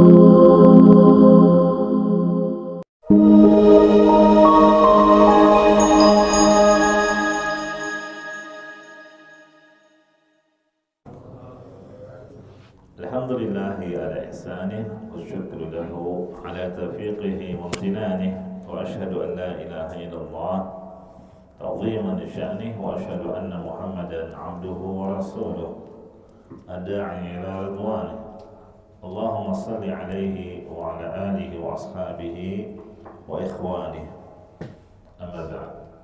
Alhamdulillahi ala ihsanih wa syukru lahu ala taufiqihi wa amtinanih wa ashhadu an la ilaha illallah ta'ziman li sya'nih wa ashhadu anna Muhammadan abduhu wa rasuluh adda'i ila ridwanih. Allahumma salli alaihi wa ala alihi wa ashabihi wa ikhwanih. Amma ba'd.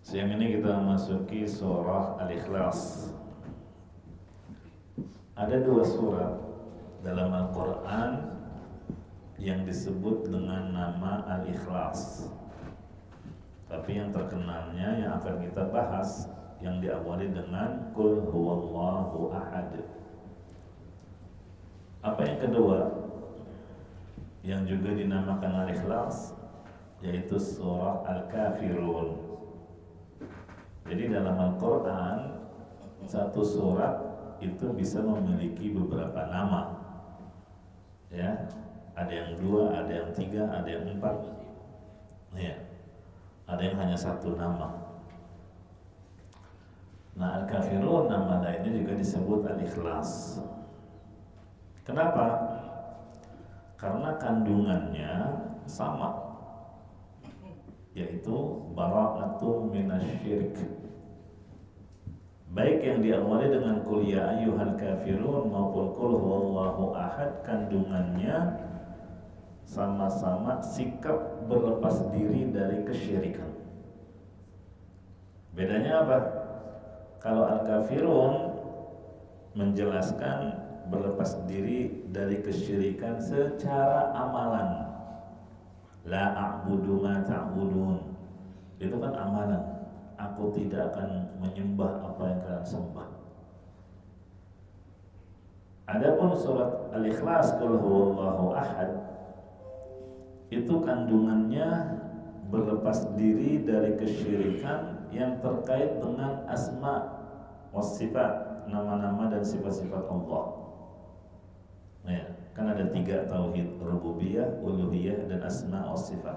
Siang ini kita masuki surah Al-Ikhlas. Ada dua surat dalam Al-Quran yang disebut dengan nama Al-Ikhlas. Tapi yang terkenalnya yang akan kita bahas yang diawali dengan Qul huwallahu ahad. Apa yang kedua yang juga dinamakan Al-Ikhlas, yaitu surah Al-Kafirun. Jadi dalam Al-Quran satu surat itu bisa memiliki beberapa nama, ya, ada yang dua, ada yang tiga, ada yang empat, ya, ada yang hanya satu nama. Nah, Al-Kafirun nama lainnya juga disebut Al-Ikhlas. Kenapa? Karena kandungannya sama, yaitu bara'atun minasyirik. Baik yang diawali dengan Qul ya ayyuhal kafirun maupun Qul huwallahu ahad, kandungannya sama-sama sikap berlepas diri dari kesyirikan. Bedanya apa? Kalau Al-Kafirun menjelaskan berlepas diri dari kesyirikan secara amalan. La a'budu ma ta'budun. Itu kan amalan. Aku tidak akan menyembah apa yang kalian sembah. Adapun surat Al-Ikhlas Qul huwallahu ahad, itu kandungannya berlepas diri dari kesyirikan yang terkait dengan asma wa sifat, nama-nama dan sifat-sifat Allah. Ya, kan ada tiga tauhid, rububiyah, uluhiyah, dan asma wa sifat.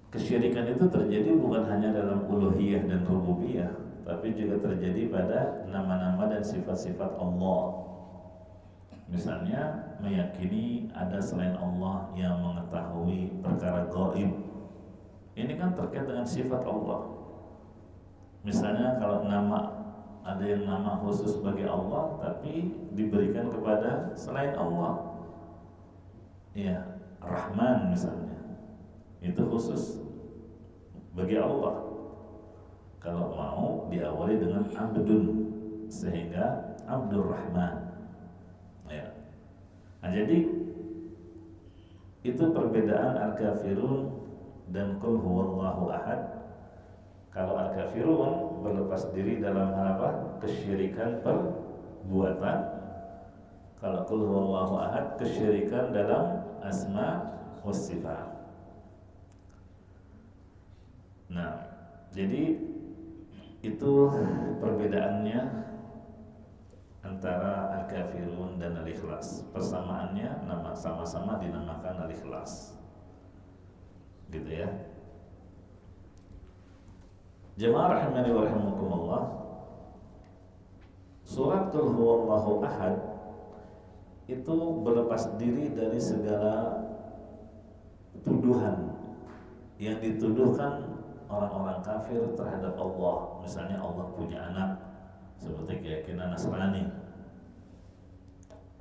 Kesyirikan itu terjadi bukan hanya dalam uluhiyah dan rububiyah, tapi juga terjadi pada nama-nama dan sifat-sifat Allah. Misalnya meyakini ada selain Allah yang mengetahui perkara gaib. Ini kan terkait dengan sifat Allah. Misalnya kalau ada yang nama khusus bagi Allah tapi diberikan kepada selain Allah. Ya, Rahman misalnya, itu khusus bagi Allah. Kalau mau diawali dengan Abdun, sehingga Abdur Rahman, ya. Nah, jadi itu perbedaan Al-Kafirun dan Qul huwallahu ahad. Kalau Al-Kafirun berlepas diri dalam hal apa? Kesyirikan perbuatan. Kalau Qul huwallahu ahad, kesyirikan dalam asma wa sifat. Nah, jadi itu perbedaannya antara Al-Kafirun dan Al-Ikhlas. Persamaannya sama-sama dinamakan Al-Ikhlas. Gitu ya. Jemaah rahimani wa rahimakumullah. Surat Qul huwallahu ahad itu berlepas diri dari segala tuduhan yang dituduhkan orang-orang kafir terhadap Allah. Misalnya Allah punya anak, seperti keyakinan Nasrani,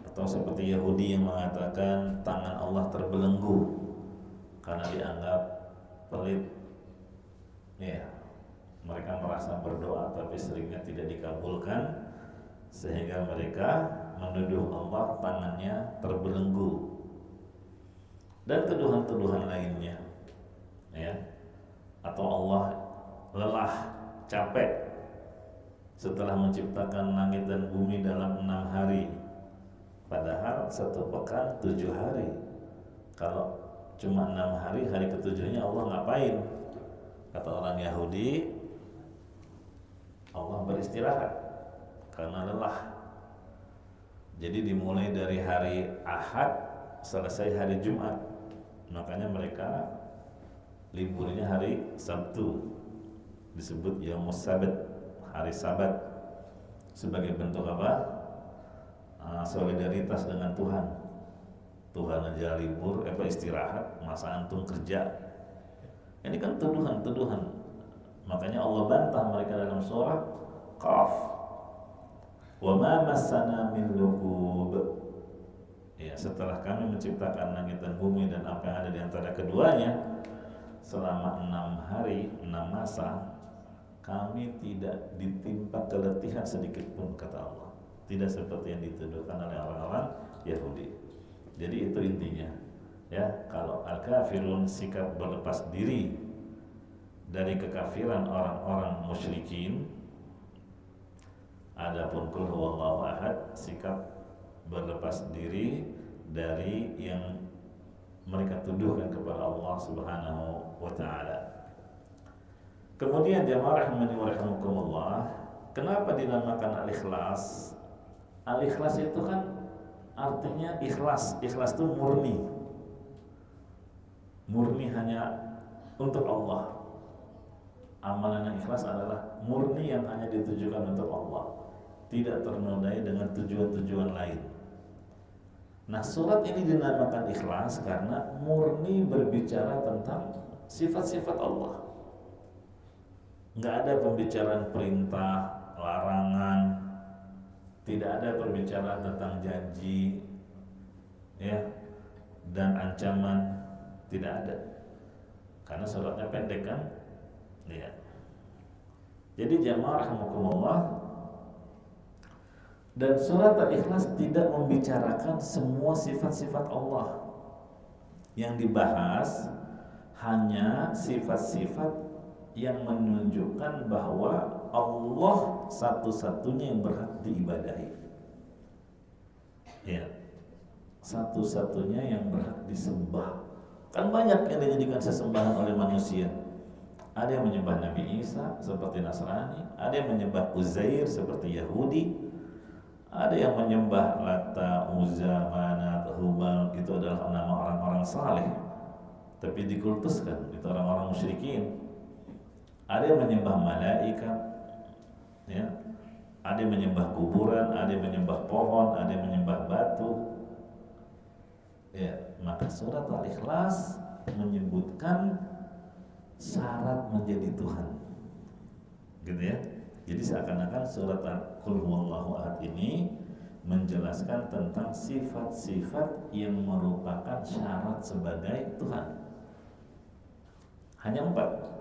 atau seperti Yahudi yang mengatakan tangan Allah terbelenggu karena dianggap pelit. Ya, mereka merasa berdoa tapi seringnya tidak dikabulkan, sehingga mereka menuduh Allah tangannya terbelenggu, dan tuduhan-tuduhan lainnya, ya. Atau Allah lelah, capek setelah menciptakan langit dan bumi dalam 6 hari, padahal 1 pekan 7 hari. Kalau cuma 6 hari, hari ke-7-nya Allah ngapain? Kata orang Yahudi, Allah beristirahat karena lelah. Jadi dimulai dari hari Ahad selesai hari Jumat. Makanya mereka liburnya hari Sabtu, disebut Yaumus Sabat, hari Sabat, sebagai bentuk apa? Solidaritas dengan Tuhan. Tuhan aja libur, istirahat, masa antum kerja. Ini kan tuduhan. Makanya Allah bantah mereka dalam surah Qaf. Wa ma massana min lugub. Ya, setelah kami menciptakan langit dan bumi dan apa yang ada di antara keduanya, selama 6 hari, 6 masa, kami tidak ditimpa keletihan sedikit pun, kata Allah. Tidak seperti yang dituduhkan oleh orang-orang Yahudi. Jadi itu intinya. Ya, kalau al-kafirun sikap berlepas diri dari kekafiran orang-orang musyrikin, adapun qul huwallahu ahad sikap berlepas diri dari yang mereka tuduhkan kepada Allah Subhanahu wa taala. Kemudian jamaah rahimani wa rahimakumullah, kenapa dinamakan al-ikhlas? Al-ikhlas itu kan artinya ikhlas. Ikhlas itu murni. Murni hanya untuk Allah. Amalan yang ikhlas adalah murni yang hanya ditujukan untuk Allah, tidak ternodai dengan tujuan-tujuan lain. Nah, surat ini dinamakan ikhlas karena murni berbicara tentang sifat-sifat Allah. Nggak ada pembicaraan perintah, larangan, tidak ada pembicaraan tentang janji, ya, dan ancaman, tidak ada. Karena suratnya pendek kan, ya. Jadi jamaah rahimakumullah, dan surat Al-Ikhlas tidak membicarakan semua sifat-sifat Allah. Yang dibahas hanya sifat-sifat yang menunjukkan bahwa Allah satu-satunya yang berhak diibadahi. Ya, satu-satunya yang berhak disembah. Kan banyak yang dijadikan sesembahan oleh manusia. Ada yang menyembah Nabi Isa seperti Nasrani, ada yang menyembah Uzair seperti Yahudi, ada yang menyembah Lata, Uzza, Manat, Hubal, itu adalah nama orang-orang saleh, tapi dikultuskan, itu orang-orang musyrikin. Ada yang menyembah malaikat, ya, ada yang menyembah kuburan, ada yang menyembah pohon, ada yang menyembah batu. Ya, maka surat Al-Ikhlas menyebutkan syarat menjadi Tuhan, gitu ya. Jadi seakan-akan surat Qul huwallahu ahad ini menjelaskan tentang sifat-sifat yang merupakan syarat sebagai Tuhan. Hanya 4.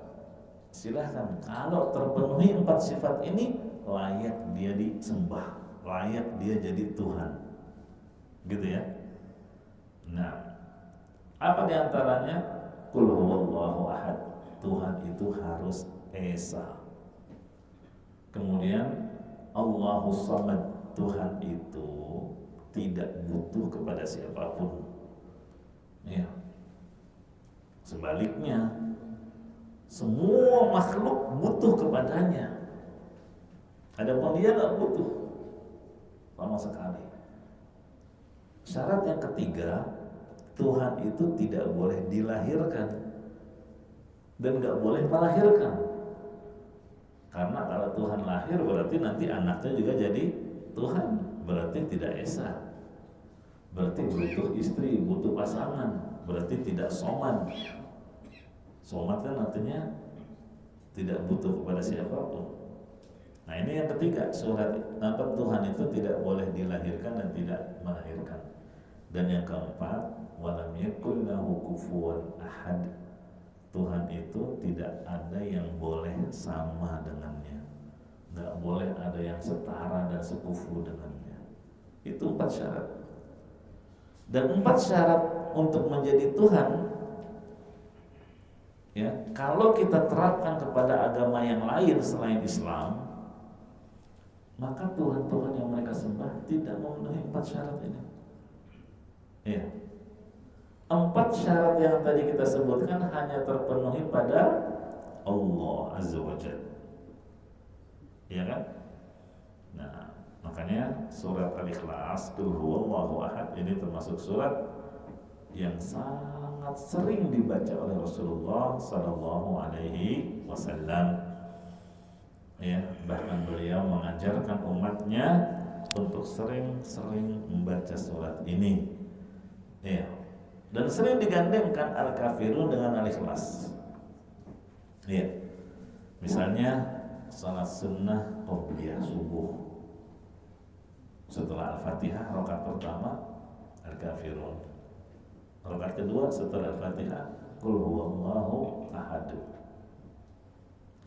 Silahkan, kalau terpenuhi 4 sifat ini, layak dia disembah, layak dia jadi Tuhan, gitu ya. Nah, apa diantaranya? Qul huwallahu ahad, Tuhan itu harus esa. Kemudian Allahus Samad, Tuhan itu tidak butuh kepada siapapun, ya. Sebaliknya, semua makhluk butuh kepadanya. Adapun dia tidak butuh sama sekali. Syarat yang ketiga, Tuhan itu tidak boleh dilahirkan dan nggak boleh melahirkan. Karena kalau Tuhan lahir berarti nanti anaknya juga jadi Tuhan, berarti tidak esa. Berarti butuh istri, butuh pasangan, berarti tidak somad. Somad kan artinya tidak butuh kepada siapapun. Nah, ini yang ketiga, surat Tuhan itu tidak boleh dilahirkan dan tidak melahirkan. Dan yang keempat, walam yakul lahu kufuwan ahad, Tuhan itu tidak ada yang boleh sama dengannya, nggak boleh ada yang setara dan sekufu dengannya. Itu 4 syarat. Dan 4 syarat untuk menjadi Tuhan, ya, kalau kita terapkan kepada agama yang lain selain Islam, maka Tuhan-Tuhan yang mereka sembah tidak memenuhi 4 syarat ini. Ya. 4 syarat yang tadi kita sebutkan hanya terpenuhi pada Allah Azza wa Jalla. Iya kan? Nah, Makanya surat Al-Ikhlas, Qul huwallahu ahad, ini termasuk surat yang sangat sering dibaca oleh Rasulullah Sallallahu Alaihi Wasallam. Ya, bahkan beliau mengajarkan umatnya untuk sering-sering membaca surat ini. Ya, dan sering digandengkan Al-Kafirun dengan Al-Ikhlas. Ya, misalnya salat sunnah qobliyah subuh, setelah Al-Fatihah rakaat pertama Al-Kafirun, rakaat kedua setelah Al-Fatihah Qul huwallahu ahad.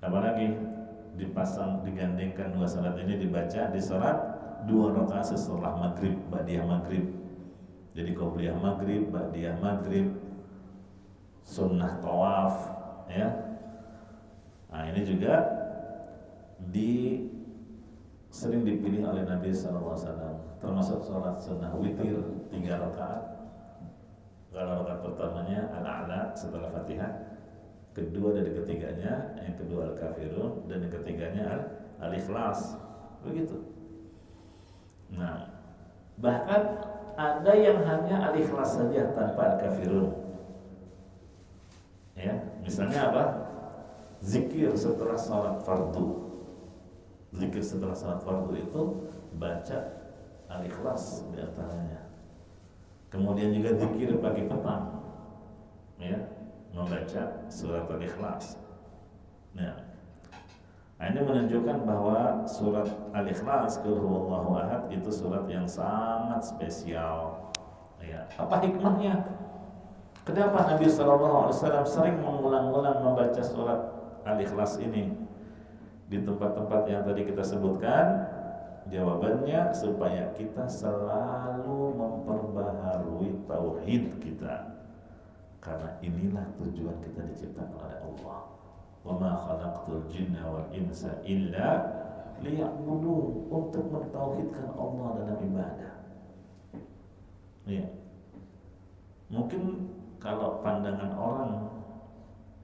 Apalagi digandengkan dua salat ini dibaca di salat dua rakaat setelah maghrib, ba'diyah maghrib. Jadi qobliyah maghrib, ba'diyah maghrib, sunnah tawaf, ya. Nah, ini juga sering dipilih oleh Nabi SAW, termasuk sholat sunnah witir 3 rakaat. Kalau rakaat pertamanya Al-A'la setelah Fatihah, kedua dari ketiganya, yang kedua Al-Kafirun, dan yang ketiganya Al-Ikhlas, begitu. Nah, bahkan ada yang hanya Al-Ikhlas saja tanpa Al-Kafirun. Ya, misalnya apa? Zikir setelah sholat fardu. Zikir setelah salat fardu itu baca Al-Ikhlas di antaranya. Kemudian juga zikir pagi petang, ya, membaca surat Al-Ikhlas. Nah, ini menunjukkan bahwa surat Al-Ikhlas, Qul huwallahu ahad, itu surat yang sangat spesial. Ya, apa hikmahnya? Kenapa Nabi SAW sering mengulang-ulang membaca surat Al-Ikhlas ini di tempat-tempat yang tadi kita sebutkan? Jawabannya supaya kita selalu memperbaharui tauhid kita, karena inilah tujuan kita diciptakan oleh Allah. Wa ma khalaqtul jinna wal insa illa liya'budun, untuk mentauhidkan Allah dalam ibadah. Ya. Mungkin kalau pandangan orang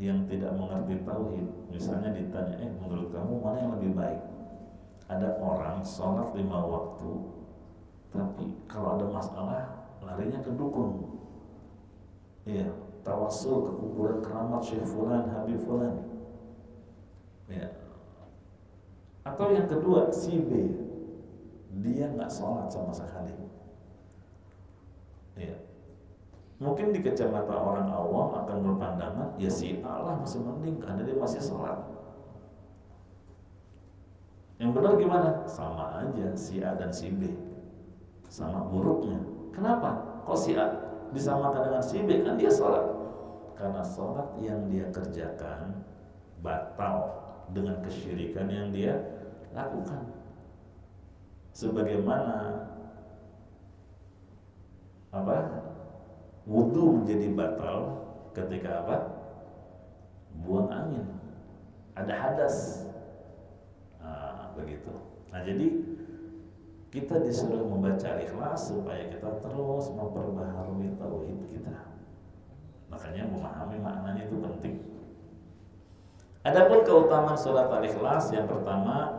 yang tidak mengerti tauhid, misalnya ditanya, menurut kamu mana yang lebih baik? Ada orang sholat 5 waktu, tapi kalau ada masalah larinya ke dukun. Iya, tawasul ke kuburan keramat Syekh Fulan, Habib Fulan. Ya. Atau yang kedua, si B, dia nggak sholat sama sekali. Ya. Mungkin di kacamata orang awam akan berpandangan, ya si Allah masih mending karena dia masih sholat. Yang benar gimana? Sama aja si A dan si B, sama buruknya. Kenapa? Kok si A disamakan dengan si B? Kan dia sholat. Karena sholat yang dia kerjakan batal dengan kesyirikan yang dia lakukan. Sebagaimana wudu menjadi batal ketika buang angin, ada hadas. Begitu. Nah, jadi kita disuruh membaca Al-Ikhlas supaya kita terus memperbaharui tauhid kita. Makanya memahami maknanya itu penting. Adapun keutamaan surat Al-Ikhlas, yang pertama,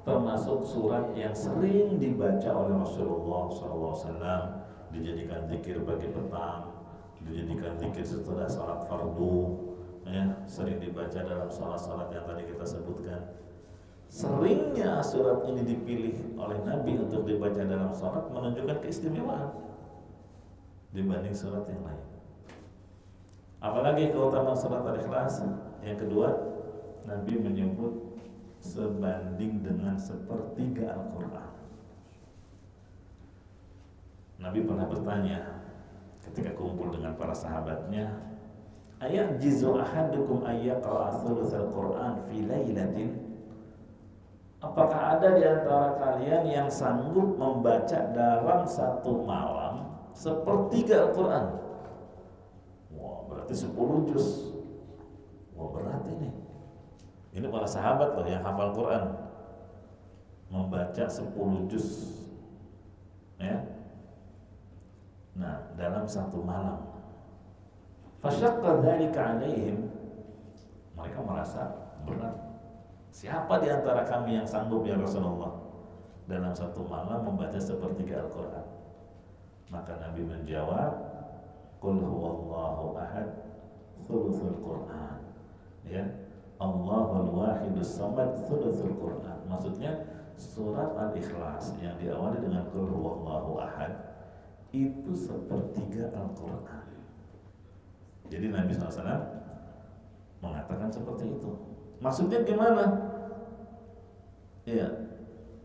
termasuk surat yang sering dibaca oleh Rasulullah SAW, dijadikan zikir pagi petang, dijadikan zikir setelah salat fardu, ya, sering dibaca dalam salat-salat yang tadi kita sebutkan. Seringnya surat ini dipilih oleh Nabi untuk dibaca dalam salat menunjukkan keistimewaan dibanding surat yang lain. Apalagi keutamaan surat Al-Ikhlas? Yang kedua, Nabi menyebut sebanding dengan sepertiga Al-Quran. Nabi pernah bertanya ketika kumpul dengan para sahabatnya, "Ayajizu ahadukum ayyaqra'a thulutsal Qur'an fi lailatin?" Apakah ada di antara kalian yang sanggup membaca dalam satu malam sepertiga Al-Quran? Wah, berarti 10 juz. Wah, berat ini. Ini para sahabat loh yang hafal Quran, membaca 10 juz, ya. Nah, dalam satu malam. Fasyaqqa dzalika 'alaihim. Mereka merasa berat. Siapa di antara kami yang sanggup ya Rasulullah? dalam satu malam membaca sepertiga Al-Quran? Maka Nabi menjawab, Qul huwallahu ahad thuluthul Quran. Ya, Allahul wahidus samad thuluthul Quran. Maksudnya surat Al-Ikhlas yang diawali dengan Qul huwallahu ahad itu sepertiga Al-Quran. Jadi Nabi SAW mengatakan seperti itu. Maksudnya gimana? Iya,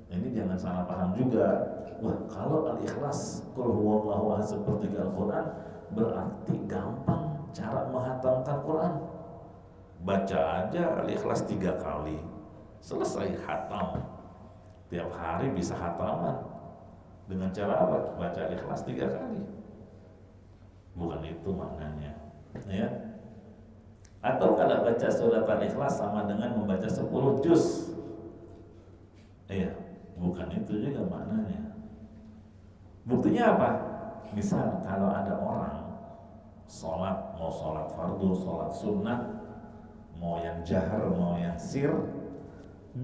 ini jangan salah paham juga. Wah, kalau Al-Ikhlas Qul huwallahu ahad sepertiga Al-Quran berarti gampang cara menghatamkan Quran. Baca aja Al-Ikhlas 3 kali, selesai hatam. Tiap hari bisa hataman. Dengan cara apa? Baca Al-Ikhlas 3 kali. Bukan itu maknanya, ya. Atau kalau baca surat Al-Ikhlas sama dengan membaca 10 juz. Iya, bukan itu juga maknanya. Buktinya apa? Misal kalau ada orang sholat, mau sholat fardu, sholat sunnah, mau yang jahar, mau yang sir,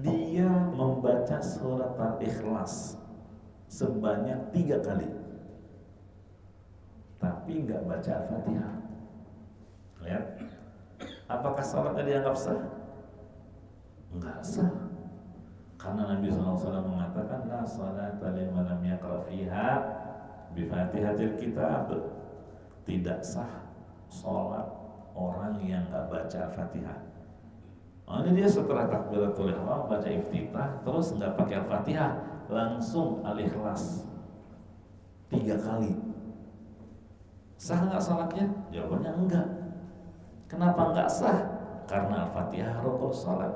dia membaca surat Al-Ikhlas sebanyak 3 kali, tapi nggak baca Al-Fatihah. Lihat, apakah sholatnya dianggap sah? Enggak sah, karena Nabi SAW mengatakan la sholata liman lam yaqra fiha bi Fatihatil Kitab. Tidak sah sholat orang yang nggak baca Al-Fatihah. Oh, ini dia setelah takbiratul ihram baca iftitah terus nggak pakai Al-Fatihah, langsung Al-Ikhlas 3 kali. Sah nggak sholatnya? Jawabannya enggak. Kenapa nggak sah? Karena Al-Fatihah rukun sholat.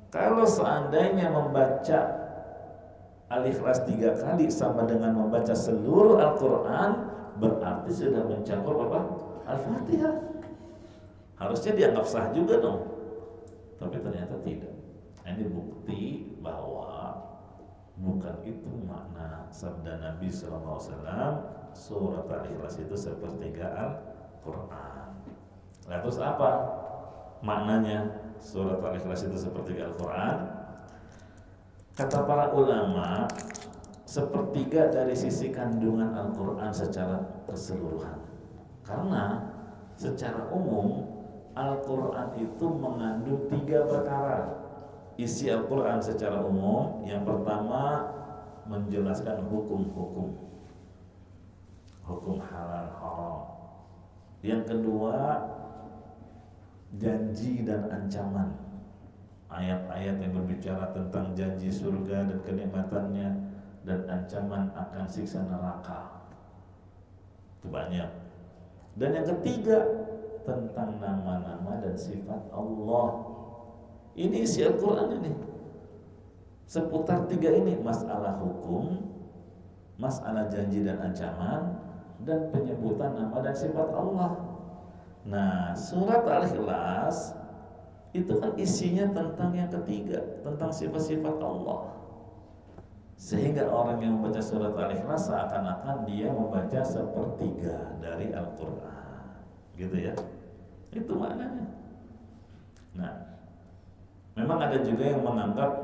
Kalau seandainya membaca Al-Ikhlas 3 kali sama dengan membaca seluruh Al-Quran, berarti sudah mencakup apa? Al-Fatihah. Harusnya dianggap sah juga dong. Tapi ternyata tidak. Ini bukti bahwa bukan itu makna sabda Nabi SAW. Surat Al-Ikhlas itu sepertiga Al-Quran. Nah, terus apa maknanya surat Al-Ikhlas itu sepertiga Al-Quran? Kata para ulama, sepertiga dari sisi kandungan Al-Quran secara keseluruhan. Karena secara umum Al-Quran itu mengandung 3 perkara. Isi Al-Quran secara umum, yang pertama menjelaskan hukum-hukum, hukum halal haram. Yang kedua janji dan ancaman, ayat-ayat yang berbicara tentang janji surga dan kenikmatannya dan ancaman akan siksa neraka. Itu banyak. Dan yang ketiga tentang nama-nama dan sifat Allah. Ini isi Al-Quran ini. Seputar 3 ini, masalah hukum, masalah janji dan ancaman, dan penyebutan nama dan sifat Allah. Nah, surat Al-Ikhlas itu kan isinya tentang yang ketiga, tentang sifat-sifat Allah. Sehingga orang yang membaca surat Al-Ikhlas seakan-akan dia membaca sepertiga dari Al-Quran, gitu ya. Itu maknanya. Nah, memang ada juga yang menganggap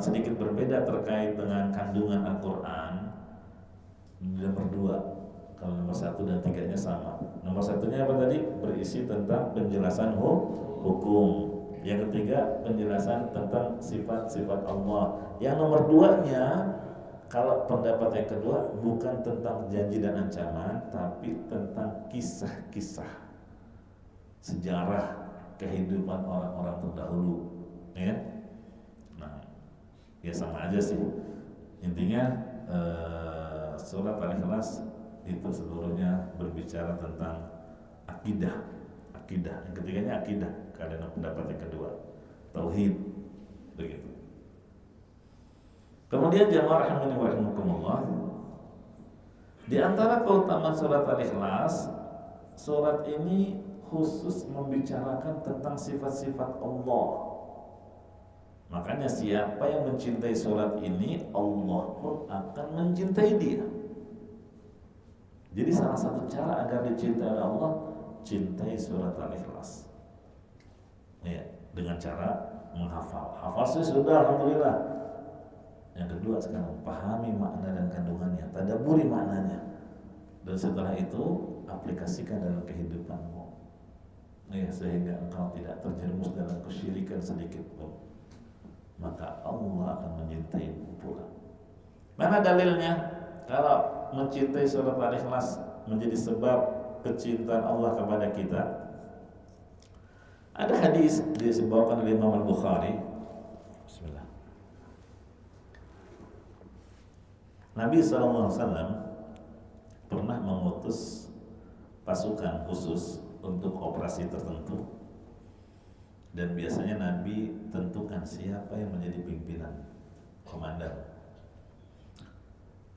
sedikit berbeda terkait dengan kandungan Al-Quran. Nomor 2, kalau nomor 1 dan 3-nya sama. Nomor 1-nya apa tadi? Berisi tentang penjelasan hukum. Yang ketiga, penjelasan tentang sifat-sifat Allah. Yang nomor 2-nya, kalau pendapat yang kedua, bukan tentang janji dan ancaman, tapi tentang kisah-kisah sejarah kehidupan orang-orang terdahulu, ya. Nah, ya sama aja sih. Intinya surat Al-Ikhlas itu seluruhnya berbicara tentang akidah. Yang ketiganya akidah, karena pendapat yang kedua tauhid, begitu. Kemudian jamaah rahimani wa rahimakumullah, di antara keutamaan surat Al-Ikhlas, surat ini khusus membicarakan tentang sifat-sifat Allah. Makanya siapa yang mencintai surat ini, Allah pun akan mencintai dia. Jadi salah satu cara agar dicintai oleh Allah, cintai surat Al-Ikhlas. Ya, dengan cara menghafal. Hafal sih sudah, alhamdulillah. Yang kedua sekarang pahami makna dan kandungannya, tadabburi maknanya, dan setelah itu aplikasikan dalam kehidupanmu, ya, sehingga engkau tidak terjerumus dalam kesyirikan sedikit pun. Maka Allah akan mencintaimu pula. Mana dalilnya? Kalau mencintai surat Al-Ikhlas menjadi sebab kecintaan Allah kepada kita, ada hadis disebutkan oleh Imam Al-Bukhari. Bismillah. Nabi SAW pernah mengutus pasukan khusus untuk operasi tertentu, dan biasanya Nabi tentukan siapa yang menjadi pimpinan, komandan.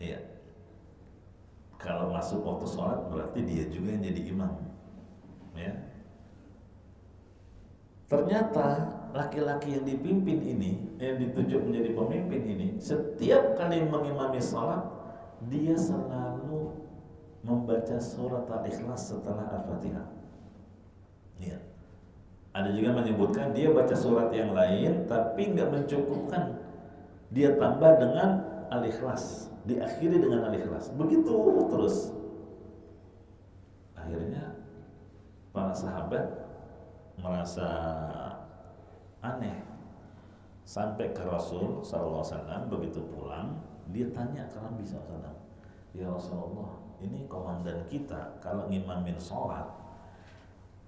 Iya. Kalau masuk waktu sholat berarti dia juga yang jadi imam. Ya. Ternyata laki-laki yang dipimpin ini, yang ditunjuk menjadi pemimpin ini, setiap kali mengimami sholat, dia selalu membaca surat Al-Ikhlas setelah Al-Fatihah. Ya. Ada juga menyebutkan dia baca surat yang lain, tapi nggak mencukupkan. Dia tambah dengan Al-Ikhlas, diakhiri dengan Al-Ikhlas. Begitu terus. Akhirnya para sahabat merasa aneh, sampai ke Rasul SAW. Begitu pulang, dia tanya ke Nabi SAW, ya Rasulullah, ini komandan kita kalau ngimamin sholat,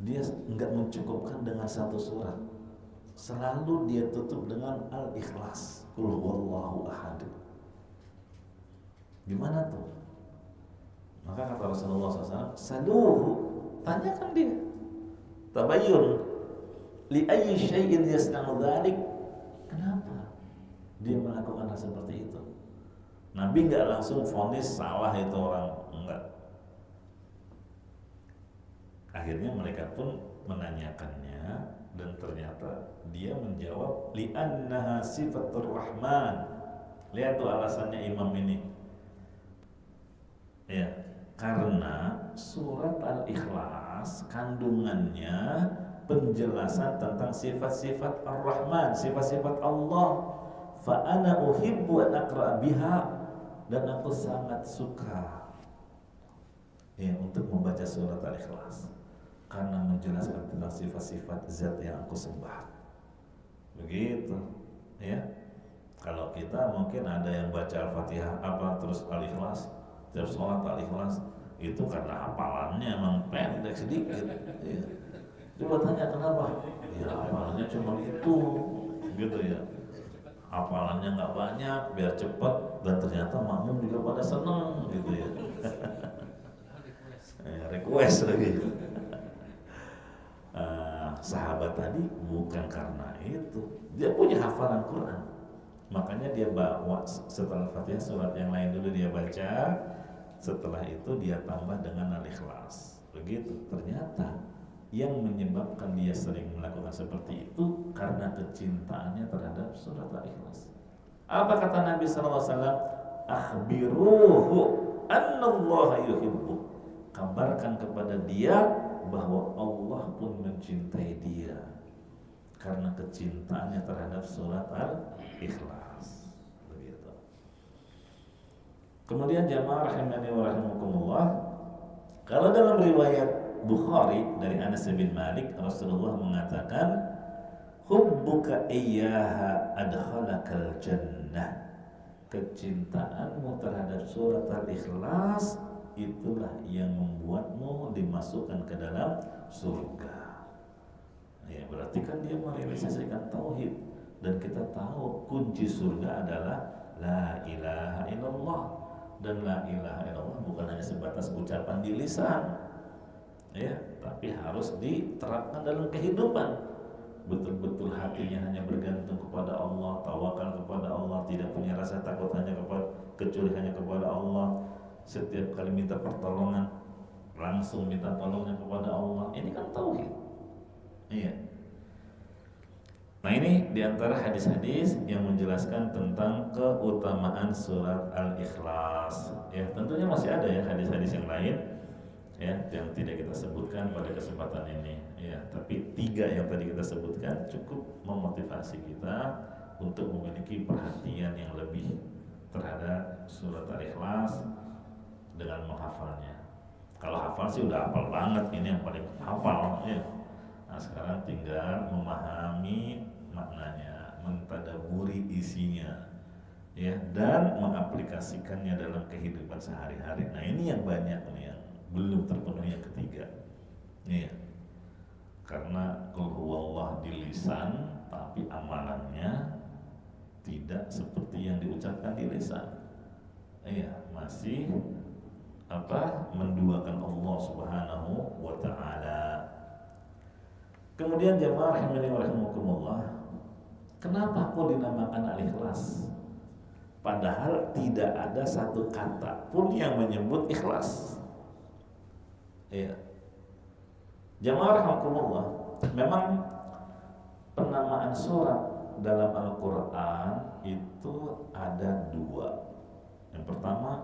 dia nggak mencukupkan dengan satu surat, selalu dia tutup dengan Al-Ikhlas, Qul huwallahu ahad. Gimana tuh? Maka kata Rasulullah SAW, saluhu, tanyakan dia, tabayyun li ayyi syai'in yasna'u dzalik, kenapa dia melakukan hal seperti itu. Nabi nggak langsung vonis salah itu orang, enggak. Akhirnya mereka pun menanyakannya, dan ternyata dia menjawab li'annaha sifatur rahman. Lihat tuh alasannya imam ini, ya, karena surat Al-Ikhlas kandungannya penjelasan tentang sifat-sifat Ar-Rahman, sifat-sifat Allah. Fa ana uhibbu an aqra biha, dan aku sangat suka, ya, untuk membaca surat Al-Ikhlas karena menjelaskan tentang sifat-sifat zat yang aku sembah. Begitu, ya. Kalau kita mungkin ada yang baca Al-Fatihah apa terus Al-Ikhlas, tiap sholat Al-Ikhlas, itu karena hafalannya emang pendek sedikit, ya. Coba tanya kenapa? Ya hafalannya cuma itu, gitu ya. Hafalannya nggak banyak, biar cepat, dan ternyata makmum juga pada senang, gitu ya. Request lagi. Sahabat tadi bukan karena itu, dia punya hafalan Quran, makanya dia bawa setelah Fatihah surat yang lain dulu dia baca, setelah itu dia tambah dengan Al-Ikhlas. Begitu. Ternyata yang menyebabkan dia sering melakukan seperti itu karena kecintaannya terhadap surat Al-Ikhlas. Apa kata Nabi SAW? Akhbiruhu annallaha yuhibbu. Kabarkan kepada dia bahwa Allah pun mencintai dia karena kecintaannya terhadap surat Al-Ikhlas. Begitu. Kemudian jamaah rahimani wa rahimakumullah, kalau dalam riwayat Bukhari dari Anas bin Malik, Rasulullah mengatakan, hubbuka iyyaha adkhalakal jannah. Kecintaanmu terhadap surat Al-Ikhlas itulah yang membuatmu dimasukkan ke dalam surga. Ya, berarti kan dia merealisasikan tauhid, dan kita tahu kunci surga adalah la ilaha illallah, dan la ilaha illallah bukan hanya sebatas ucapan di lisan, ya, tapi harus diterapkan dalam kehidupan. Betul-betul hatinya hanya bergantung kepada Allah, tawakal kepada Allah, tidak punya rasa takut kecuali hanya kepada Allah. Setiap kali minta pertolongan langsung minta tolongnya kepada Allah. Ini kan tauhid. Iya. Nah, ini diantara hadis-hadis yang menjelaskan tentang keutamaan surat Al-Ikhlas. Ya, tentunya masih ada ya hadis-hadis yang lain, ya, yang tidak kita sebutkan pada kesempatan ini. Ya, tapi 3 yang tadi kita sebutkan cukup memotivasi kita untuk memiliki perhatian yang lebih terhadap surat Al-Ikhlas dengan menghafalnya. Kalau hafal sih udah hafal banget, ini yang paling hafal ya. Nah sekarang tinggal memahami maknanya, mentadaburi isinya, ya, dan mengaplikasikannya dalam kehidupan sehari-hari. Nah ini yang banyak nih yang belum terpenuhi yang ketiga, ya. Karena qul huwallah di lisan, tapi amalannya tidak seperti yang diucapkan di lisan. Iya, masih menduakan Allah Subhanahu wa taala. Kemudian jemaah rahimani wa rahimakumullah, kenapa kok dinamakan Al-Ikhlas? Padahal tidak ada satu kata pun yang menyebut ikhlas. Iya. Jemaah rahimakumullah, memang penamaan surat dalam Al-Quran itu ada dua. Yang pertama,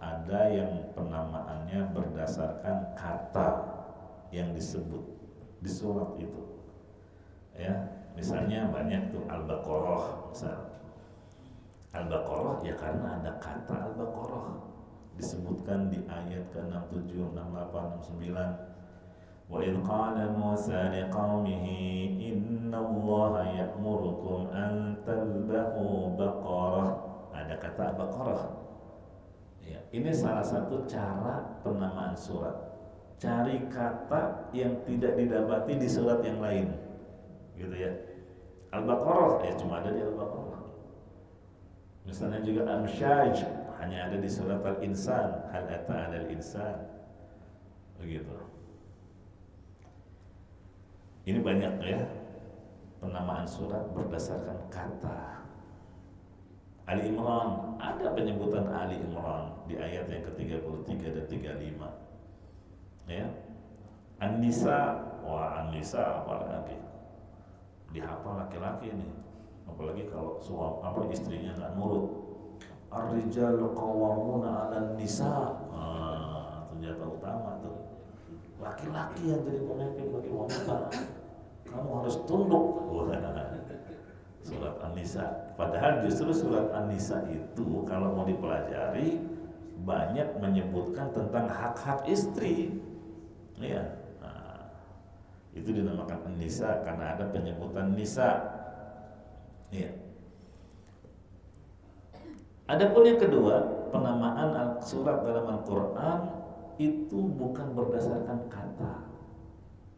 ada yang penamaannya berdasarkan kata yang disebut di surat itu, ya. Misalnya banyak tuh Al-Baqarah, misal Al-Baqarah ya karena ada kata Al-Baqarah disebutkan di ayat ke-67, 68, 69. Wa idh qala Musa liqaumihi innallaha ya'murukum an tadhbahu baqarah. Ada kata Baqarah. Ya, ini salah satu cara penamaan surat. Cari kata yang tidak didapati di surat yang lain, gitu ya. Al-Baqarah ya cuma ada di Al-Baqarah. Misalnya juga Amsyaj hanya ada di surat Al-Insan, hal ata 'alal insan. Begitu. Ini banyak ya penamaan surat berdasarkan kata. Ali Imran, ada penyebutan Ali Imran di ayat yang ke-33 dan 35. Ya. An-Nisa, wah An-Nisa apalagi dihafal laki-laki ini. Apalagi kalau istrinya enggak nurut. Ar-rijalu qawwamuna 'alan nisa. Senjata utama tuh. Laki-laki yang jadi pemimpin bagi wanita. Kamu harus tunduk. Surat An-Nisa. Padahal justru surat An-Nisa itu kalau mau dipelajari banyak menyebutkan tentang hak-hak istri. Ya. Nah, itu dinamakan An-Nisa karena ada penyebutan nisa. Ya. Adapun yang kedua, penamaan surat dalam Al-Qur'an itu bukan berdasarkan kata.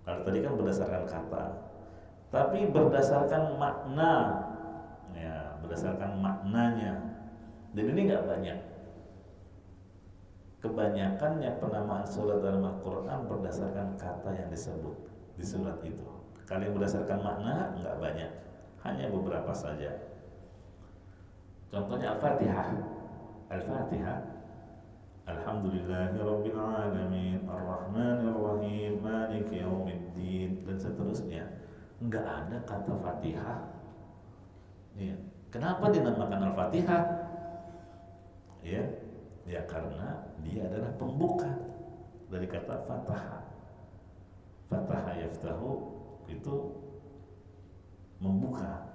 Kalau tadi kan berdasarkan kata, tapi berdasarkan makna, ya, berdasarkan maknanya. Dan ini nggak banyak. Kebanyakannya penamaan surat dalam Al-Quran berdasarkan kata yang disebut di surat itu. Kalau yang berdasarkan makna nggak banyak, hanya beberapa saja. Contohnya Al-Fatihah. Al-Fatihah, Alhamdulillahirabbil alamin, Ar-Rahmanir Rahim, Maliki Yaumiddin, dan seterusnya. Enggak ada kata Fatihah. Ya. Kenapa dinamakan Al-Fatihah? Ya karena dia adalah pembuka dari kata Fataha. Fataha yaftahu itu membuka.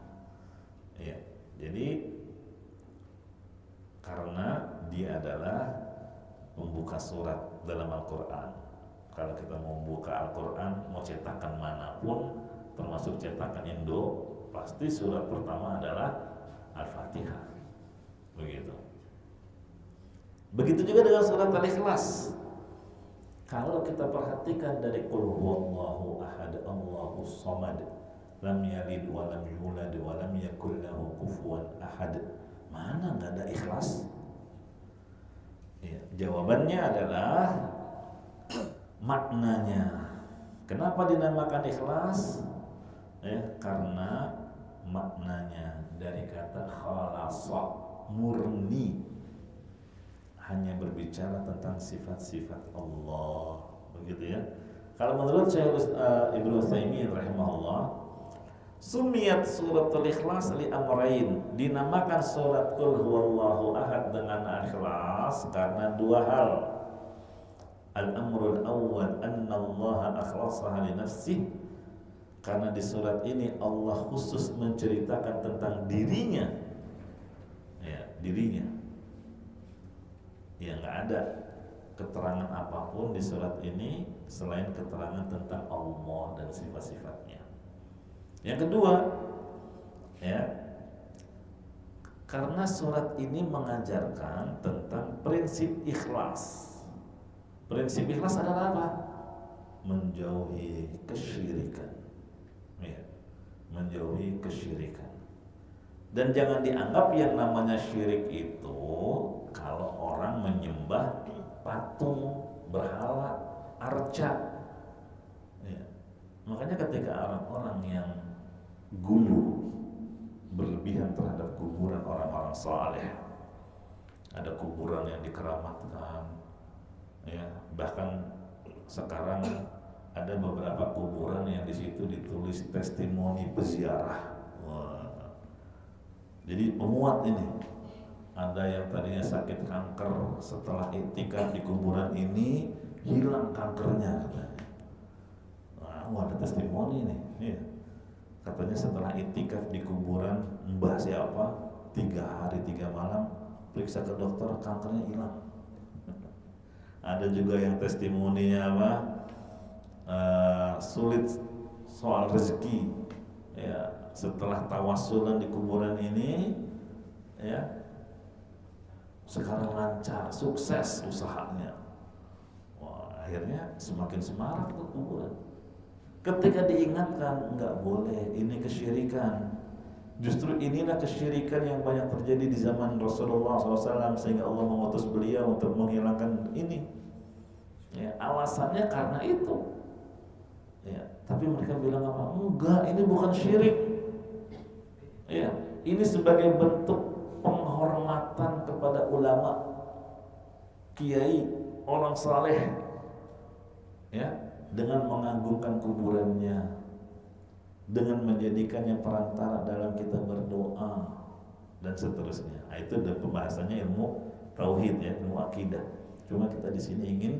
Ya. Jadi karena dia adalah pembuka surat dalam Al-Quran. Kalau kita mau membuka Al-Quran, mau cetakan manapun, termasuk cetakan Indo, pasti surat pertama adalah Al-Fatihah. Begitu juga dengan surat Al-Ikhlas. Kalau kita perhatikan dari qul huwallahu ahad, Allahus samad, lam yalid wa lam yulad wa lam yakul lahu kufuwan ahad, mana enggak ada ikhlas? Ya, jawabannya adalah maknanya. Kenapa dinamakan ikhlas? Ya, karena maknanya dari kata khalasa, murni, hanya berbicara tentang sifat-sifat Allah, begitu ya. Kalau menurut Syekh Ibnu Utsaimin rahimahullah, sumiyat suratul ikhlas li amrayn, dinamakan surat qul huwallahu ahad dengan ikhlas karena dua hal. Al-amrul awwal anna Allah akhlasaha li nafsihi, Karena di surat ini Allah khusus menceritakan tentang dirinya, ya, dirinya. Ya, nggak ada keterangan apapun di surat ini selain keterangan tentang Allah dan sifat-sifatnya. Yang kedua, ya, karena surat ini mengajarkan tentang prinsip ikhlas. Prinsip ikhlas adalah apa? Menjauhi kesyirikan. Ya, menjauhi kesyirikan. Dan jangan dianggap yang namanya syirik itu kalau orang menyembah patung, berhala, arca. Ya. Makanya ketika orang-orang yang gulu berlebihan terhadap kuburan orang-orang saleh, ada kuburan yang dikeramatkan, ya, bahkan sekarang ada beberapa kuburan yang di situ ditulis testimoni peziarah. Wah. Jadi pemuat ini, ada yang tadinya sakit kanker, setelah iktikaf di kuburan ini hilang kankernya katanya. Nah, ada testimoni nih, ya. Katanya setelah iktikaf di kuburan mbah siapa 3 hari 3 malam, periksa ke dokter, kankernya hilang. Ada juga yang testimoninya apa? Sulit soal rezeki, ya, setelah tawasulan di kuburan ini, ya, sekarang lancar, sukses usahanya. Wah, akhirnya semakin semarak tuh kuburan. Ketika diingatkan, nggak boleh, ini kesyirikan. Justru inilah kesyirikan yang banyak terjadi di zaman Rasulullah SAW, sehingga Allah mengutus beliau untuk menghilangkan ini. Ya, alasannya karena itu. Ya, tapi mereka bilang apa? Enggak, ini bukan syirik. Ya, ini sebagai bentuk penghormatan kepada ulama, kiai, orang saleh, ya, dengan mengagungkan kuburannya, dengan menjadikannya perantara dalam kita berdoa dan seterusnya. Nah, itu pembahasannya ilmu tauhid, ya, ilmu akidah. Cuma kita di sini ingin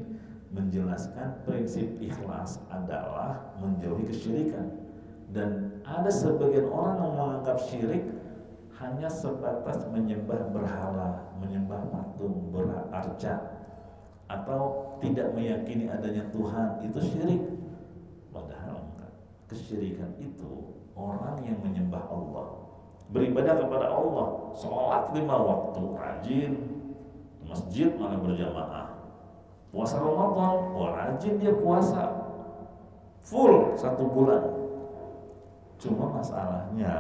menjelaskan prinsip ikhlas adalah menjauhi kesyirikan. Dan ada sebagian orang yang menganggap syirik hanya sebatas menyembah berhala, menyembah patung, berarca, atau tidak meyakini adanya Tuhan, itu syirik. Padahal enggak. Kesyirikan itu orang yang menyembah Allah, beribadah kepada Allah, sholat 5 waktu, rajin, masjid malah berjamaah, puasa Ramadan, rajin dia puasa full 1 bulan. Cuma masalahnya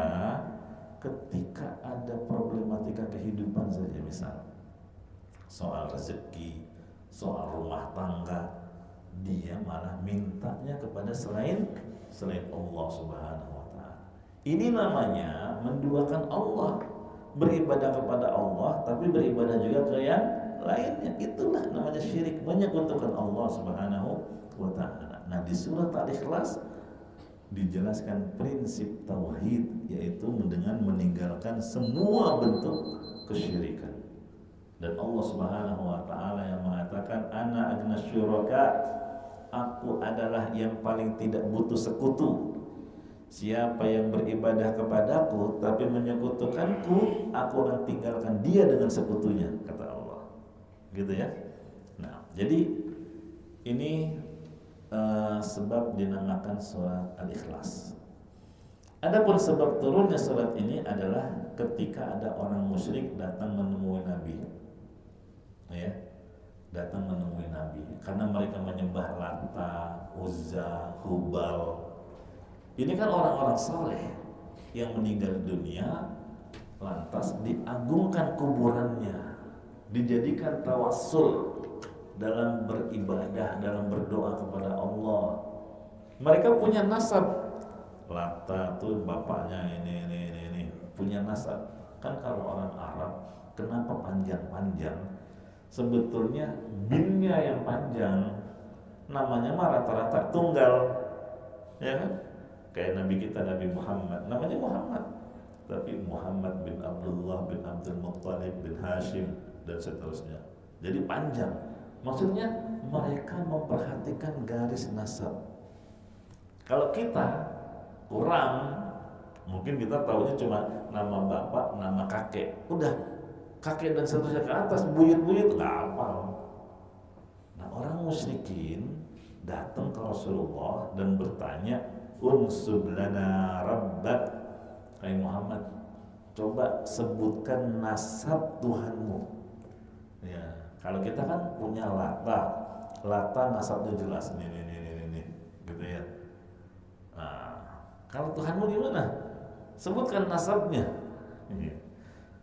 ketika ada problematika kehidupan saja, misal soal rezeki, soal rumah tangga, dia malah mintanya kepada selain Allah Subhanahu wa ta'ala. Ini namanya menduakan Allah, beribadah kepada Allah tapi beribadah juga ke yang lainnya. Itulah namanya syirik, menyekutukan Allah Subhanahu wa ta'ala. Nah, di surat Al-Ikhlas dijelaskan prinsip tauhid, yaitu dengan meninggalkan semua bentuk kesyirikan. Dan Allah Subhanahu wa ta'ala yang mengatakan, ana agna syuraka, aku adalah yang paling tidak butuh sekutu. Siapa yang beribadah kepadaku tapi menyekutukanku, aku akan tinggalkan dia dengan sekutunya, kata Allah. Gitu ya. Nah, jadi ini sebab dinamakan surat Al-Ikhlas. Adapun sebab turunnya surat ini adalah ketika ada orang musyrik datang menemui Nabi, ya, datang menemui Nabi karena mereka menyembah Lata, Uzza, Hubal. Ini kan orang-orang saleh yang meninggal dunia, lantas diagungkan kuburannya, dijadikan tawassul dalam beribadah, dalam berdoa kepada Allah. Mereka punya nasab. Lata tuh bapaknya ini punya nasab. Kan kalau orang Arab, kenapa panjang-panjang? Sebetulnya binnya yang panjang, namanya mah rata-rata tunggal, ya kan? Kayak Nabi kita, Nabi Muhammad, namanya Muhammad, tapi Muhammad bin Abdullah bin Abdul Muttalib bin Hashim dan seterusnya. Jadi panjang. Maksudnya mereka memperhatikan garis nasab. Kalau kita kurang. Mungkin kita tahunya cuma nama bapak, nama kakek, udah kakek dan seterusnya ke atas, buyut-buyut nggak hafal. Nah, orang musyrikin datang ke Rasulullah dan bertanya, unsub lana rabbak, hai Muhammad, coba sebutkan nasab Tuhanmu. Ya, kalau kita kan punya Lata nasabnya jelas, ini, gitu ya. Nah, kalau Tuhanmu gimana? Sebutkan nasabnya. Ini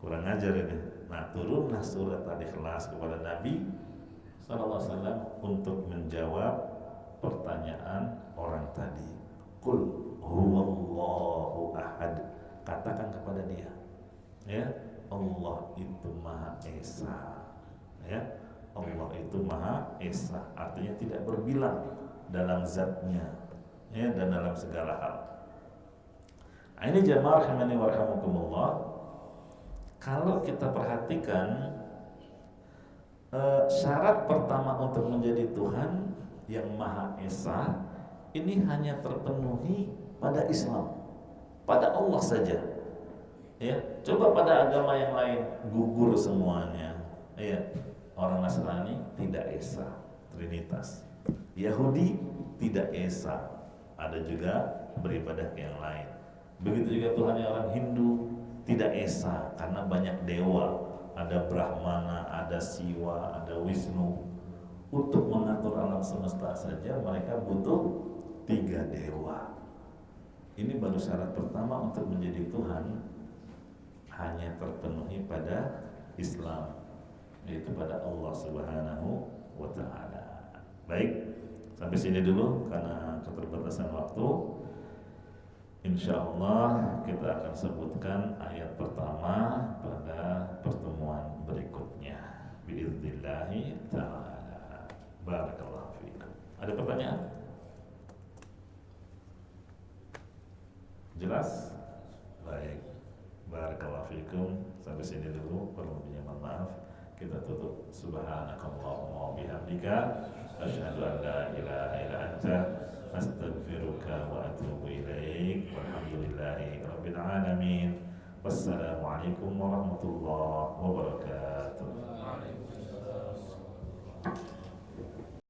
kurang ajar ini. Nah, turunlah surat Al-Ikhlas kepada Nabi SAW untuk menjawab pertanyaan orang tadi. Qul huwallahu ahad. Katakan kepada dia, ya, Allah itu Maha Esa. Ya, Allah itu Maha Esa, artinya tidak berbilang dalam zatnya, ya, dan dalam segala hal. Nah, ini jamaah rahimani wa rahimakumullah. Kalau kita perhatikan, syarat pertama untuk menjadi Tuhan yang Maha Esa ini hanya terpenuhi pada Islam, pada Allah saja. Ya, coba pada agama yang lain gugur semuanya. Ya, orang Nasrani tidak Esa, Trinitas. Yahudi tidak Esa, ada juga beribadah ke yang lain. Begitu juga Tuhan yang orang Hindu tidak Esa karena banyak dewa, ada Brahmana, ada Siwa, ada Wisnu. Untuk mengatur alam semesta saja mereka butuh 3 dewa. Ini baru syarat pertama untuk menjadi Tuhan, hanya terpenuhi pada Islam, yaitu pada Allah Subhanahu wa Ta'ala. Baik, sampai sini dulu karena keterbatasan waktu. Insya Allah kita akan sebutkan ayat pertama pada pertemuan berikutnya. Biidznillahi ta'ala. Barakallahu fiikum. Ada pertanyaan? Jelas? Baik. Barakallahu fiikum. Sampai sini dulu, perlu mohon maaf. Kita tutup. Subhanakallahumma wa bihamdika asyhadu an la ilaha illa anta astaghfiruka wa atubu ilaik. Walhamdulillahi rabbil alamin. Wassalamualaikum warahmatullahi wabarakatuh.